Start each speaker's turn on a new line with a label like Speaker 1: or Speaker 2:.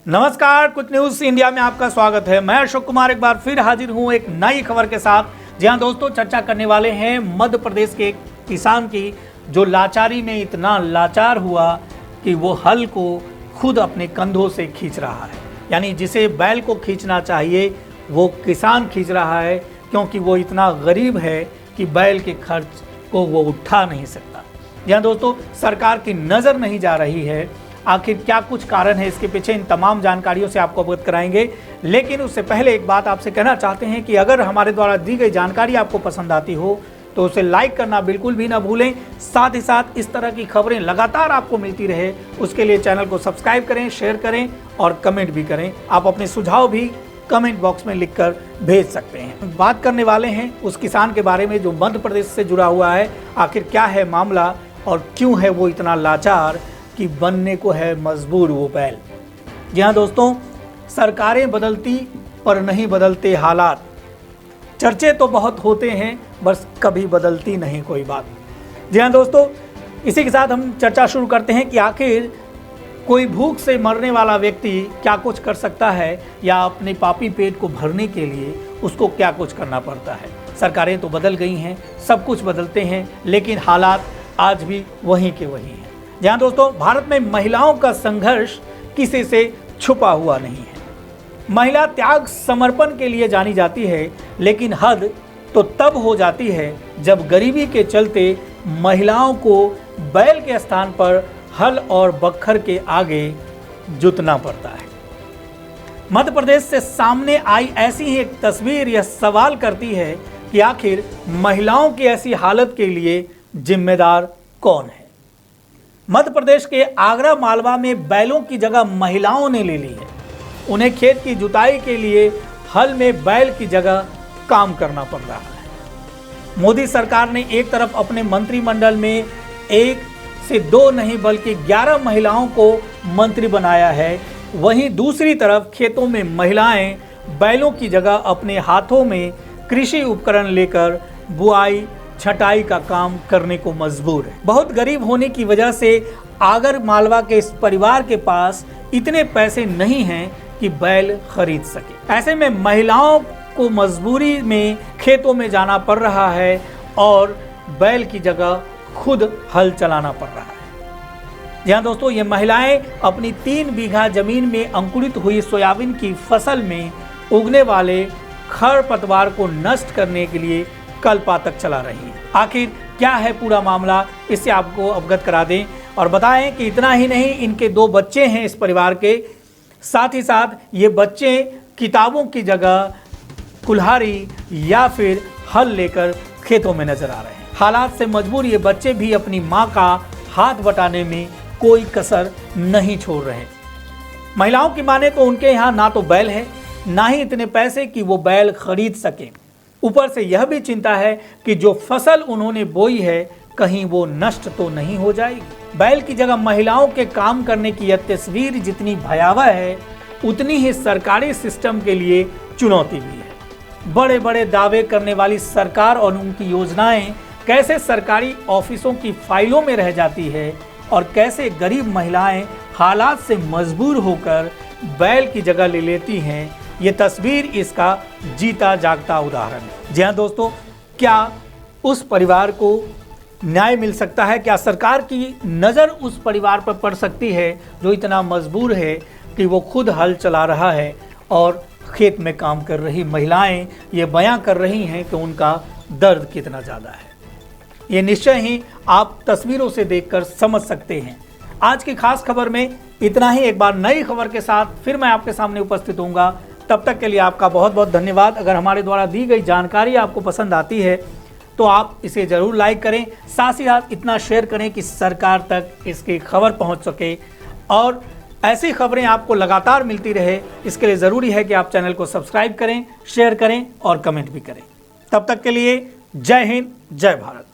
Speaker 1: नमस्कार, कुछ news India में आपका स्वागत है। मैं अशोक कुमार एक बार फिर हाजिर हूं एक नई खबर के साथ। जी हां दोस्तों, चर्चा करने वाले हैं मध्य प्रदेश के किसान की जो लाचारी में इतना लाचार हुआ कि वो हल को खुद अपने कंधों से खींच रहा है। यानी जिसे बैल को खींचना चाहिए वो किसान खींच रहा है, क्योंकि वो इतना गरीब है कि बैल के खर्च को वो उठा नहीं सकता। जी हां दोस्तों, सरकार की नज़र नहीं जा रही है। आखिर क्या कुछ कारण है इसके पीछे, इन तमाम जानकारियों से आपको अवगत कराएंगे। लेकिन उससे पहले एक बात आपसे कहना चाहते हैं कि अगर हमारे द्वारा दी गई जानकारी आपको पसंद आती हो तो उसे लाइक करना बिल्कुल भी ना भूलें। साथ ही साथ इस तरह की खबरें लगातार आपको मिलती रहे उसके लिए चैनल को सब्सक्राइब करें, शेयर करें और कमेंट भी करें। आप अपने सुझाव भी कमेंट बॉक्स में लिखकर भेज सकते हैं। बात करने वाले हैं उस किसान के बारे में जो मध्य प्रदेश से जुड़ा हुआ है। आखिर क्या है मामला और क्यों है वो इतना लाचार कि बनने को है मजबूर वो बैल। जी हाँ दोस्तों, सरकारें बदलती पर नहीं बदलते हालात। चर्चे तो बहुत होते हैं, बस कभी बदलती नहीं कोई बात। जी हाँ दोस्तों, इसी के साथ हम चर्चा शुरू करते हैं कि आखिर कोई भूख से मरने वाला व्यक्ति क्या कुछ कर सकता है, या अपने पापी पेट को भरने के लिए उसको क्या कुछ करना पड़ता है। सरकारें तो बदल गई हैं, सब कुछ बदलते हैं, लेकिन हालात आज भी वहीं के वहीं हैं। जहाँ दोस्तों, भारत में महिलाओं का संघर्ष किसी से छुपा हुआ नहीं है। महिला त्याग समर्पण के लिए जानी जाती है, लेकिन हद तो तब हो जाती है जब गरीबी के चलते महिलाओं को बैल के स्थान पर हल और बखर के आगे जुटना पड़ता है। मध्य प्रदेश से सामने आई ऐसी ही एक तस्वीर यह सवाल करती है कि आखिर महिलाओं की ऐसी हालत के लिए जिम्मेदार कौन है। मध्य प्रदेश के आगरा मालवा में बैलों की जगह महिलाओं ने ले ली है। उन्हें खेत की जुताई के लिए हल में बैल की जगह काम करना पड़ रहा है। मोदी सरकार ने एक तरफ अपने मंत्रिमंडल में 1 से 2 नहीं बल्कि 11 महिलाओं को मंत्री बनाया है। वहीं दूसरी तरफ खेतों में महिलाएं बैलों की जगह अपने हाथों में कृषि उपकरण लेकर बुआई छटाई का काम करने को मजबूर है। बहुत गरीब होने की वजह से आगर मालवा के इस परिवार के पास इतने पैसे नहीं हैं कि बैल खरीद सके। ऐसे में महिलाओं को मजबूरी में खेतों में जाना पड़ रहा है और बैल की जगह खुद हल चलाना पड़ रहा है। जी हाँ दोस्तों, ये महिलाएं अपनी 3 बीघा जमीन में अंकुरित हुई सोयाबीन की फसल में उगने वाले खरपतवार को नष्ट करने के लिए कल्पातक चला रही है। आखिर क्या है पूरा मामला, इससे आपको अवगत करा दें और बताएं कि इतना ही नहीं, इनके 2 बच्चे हैं इस परिवार के। साथ ही साथ ये बच्चे किताबों की जगह कुल्हाड़ी या फिर हल लेकर खेतों में नजर आ रहे हैं। हालात से मजबूर ये बच्चे भी अपनी माँ का हाथ बटाने में कोई कसर नहीं छोड़ रहे। महिलाओं की माने तो उनके यहाँ ना तो बैल है, ना ही इतने पैसे कि वो बैल खरीद सके। ऊपर से यह भी चिंता है कि जो फसल उन्होंने बोई है कहीं वो नष्ट तो नहीं हो जाएगी। बैल की जगह महिलाओं के काम करने की यह तस्वीर जितनी भयावह है उतनी ही सरकारी सिस्टम के लिए चुनौती भी है। बड़े बड़े दावे करने वाली सरकार और उनकी योजनाएं कैसे सरकारी ऑफिसों की फाइलों में रह जाती है और कैसे गरीब महिलाएं हालात से मजबूर होकर बैल की जगह ले लेती हैं, ये तस्वीर इसका जीता जागता उदाहरण है। जी हाँ दोस्तों, क्या उस परिवार को न्याय मिल सकता है? क्या सरकार की नज़र उस परिवार पर पड़ सकती है जो इतना मजबूर है कि वो खुद हल चला रहा है और खेत में काम कर रही महिलाएं ये बयां कर रही हैं कि उनका दर्द कितना ज़्यादा है। ये निश्चय ही आप तस्वीरों से देखकर समझ सकते हैं। आज की खास खबर में इतना ही। एक बार नई खबर के साथ फिर मैं आपके सामने उपस्थित होऊंगा। तब तक के लिए आपका बहुत बहुत धन्यवाद। अगर हमारे द्वारा दी गई जानकारी आपको पसंद आती है तो आप इसे ज़रूर लाइक करें, साथ ही साथ इतना शेयर करें कि सरकार तक इसकी खबर पहुंच सके और ऐसी खबरें आपको लगातार मिलती रहे। इसके लिए ज़रूरी है कि आप चैनल को सब्सक्राइब करें, शेयर करें और कमेंट भी करें। तब तक के लिए जय हिंद, जय भारत।